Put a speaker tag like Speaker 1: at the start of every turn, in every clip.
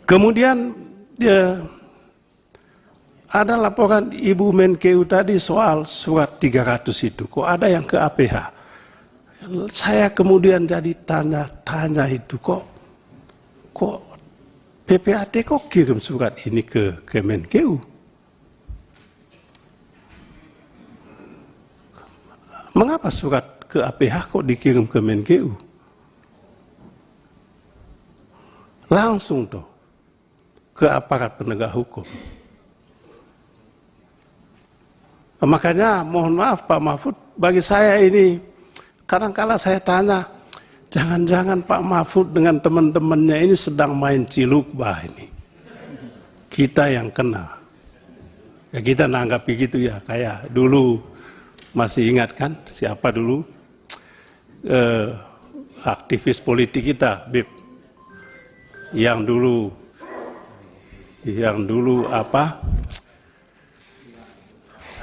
Speaker 1: Kemudian ada laporan Ibu Menkeu tadi soal surat 300 itu. Kok ada yang ke APH? Saya kemudian jadi tanya-tanya itu, kok PPAT kok kirim surat ini ke Menkeu? Mengapa surat ke APH kok dikirim ke Menkeu? Langsung tuh ke aparat penegak hukum. Makanya mohon maaf Pak Mahfud, bagi saya ini kadang-kala saya tanya, jangan-jangan Pak Mahfud dengan teman-temannya ini sedang main cilukbah ini. Kita yang kena. Ya kita nanggapi gitu ya, kayak dulu masih ingat kan siapa dulu aktivis politik kita, Bib, yang dulu apa?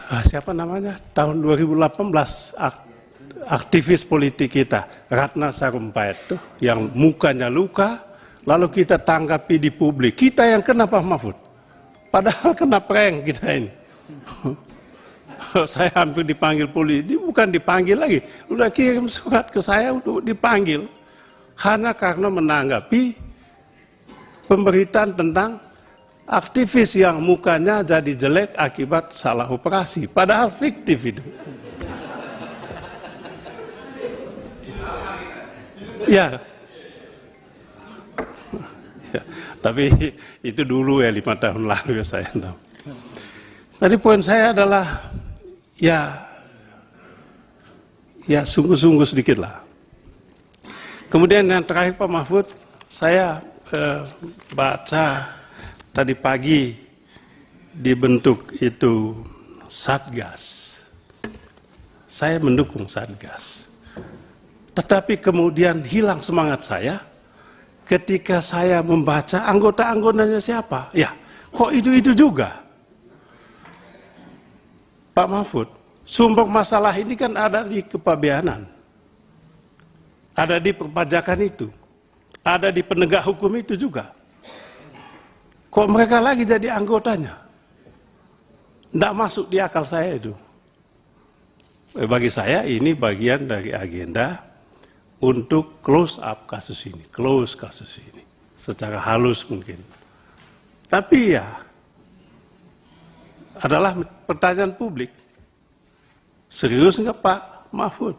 Speaker 1: Siapa namanya? Tahun 2018 aktivis politik kita, Ratna Sarumpait tuh, yang mukanya luka, lalu kita tanggapi di publik. Kita yang kena Pak Mahfud. Padahal kena prank kita ini. Saya hampir dipanggil polisi, bukan dipanggil lagi, udah kirim surat ke saya untuk dipanggil. Hanya karena menanggapi pemberitaan tentang aktivis yang mukanya jadi jelek akibat salah operasi, padahal fiktif itu. Ya. Ya, tapi itu dulu ya 5 tahun lalu ya saya. Tadi poin saya adalah ya sungguh-sungguh sedikit lah. Kemudian yang terakhir Pak Mahfud, saya baca tadi pagi dibentuk itu Satgas. Saya mendukung Satgas. Tetapi kemudian hilang semangat saya ketika saya membaca anggota-anggotanya siapa. Ya, kok itu juga? Pak Mahfud, sumber masalah ini kan ada di kepabeanan. Ada di perpajakan itu. Ada di penegak hukum itu juga. Kok mereka lagi jadi anggotanya? Tidak masuk di akal saya itu. Bagi saya ini bagian dari agenda untuk close up kasus ini. Close kasus ini. Secara halus mungkin. Tapi ya, adalah pertanyaan publik. Serius nggak Pak Mahfud?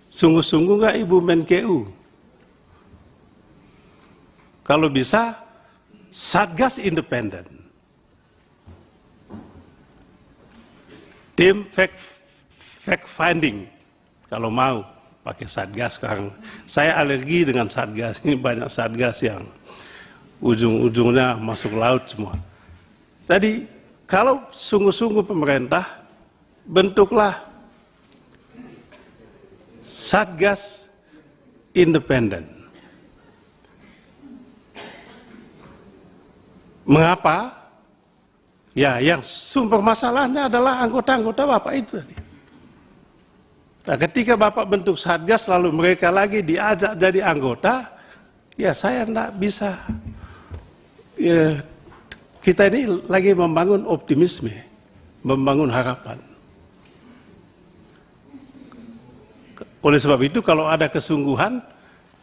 Speaker 1: Sungguh-sungguh nggak Ibu Menkeu? Kalau bisa, Satgas independen. Tim fact finding. Kalau mau pakai Satgas sekarang. Saya alergi dengan Satgas. Ini banyak Satgas yang ujung-ujungnya masuk laut semua. Tadi kalau sungguh-sungguh pemerintah, bentuklah Satgas independen. Mengapa? Ya, yang sumber masalahnya adalah anggota-anggota Bapak itu tadi. Nah, ketika Bapak bentuk Satgas lalu mereka lagi diajak jadi anggota, ya saya tidak bisa. Ya, kita ini lagi membangun optimisme, membangun harapan. Oleh sebab itu kalau ada kesungguhan,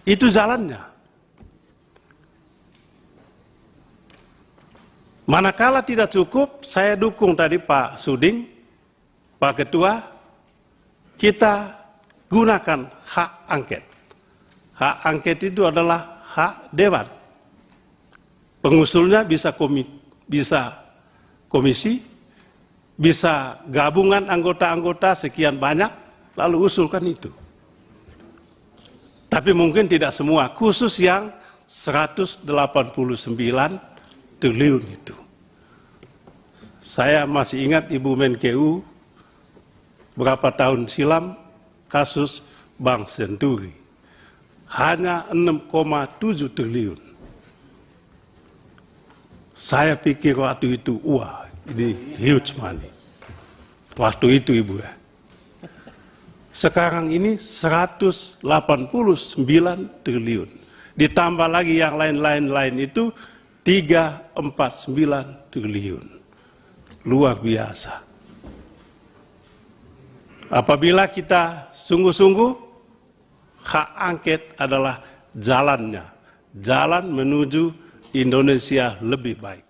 Speaker 1: itu jalannya. Manakala tidak cukup, saya dukung tadi Pak Suding, Pak Ketua, kita gunakan hak angket. Hak angket itu adalah hak dewan. Pengusulnya bisa komisi, bisa gabungan anggota-anggota sekian banyak, lalu usulkan itu. Tapi mungkin tidak semua, khusus yang 189 triliun itu. Saya masih ingat Ibu Menkeu berapa tahun silam kasus Bank Senturi. Hanya 6,7 triliun. Saya pikir waktu itu, wah ini huge money. Waktu itu Ibu ya. Sekarang ini 189 triliun. Ditambah lagi yang lain-lain itu 349 triliun. Luar biasa. Apabila kita sungguh-sungguh, hak angket adalah jalannya, jalan menuju Indonesia lebih baik.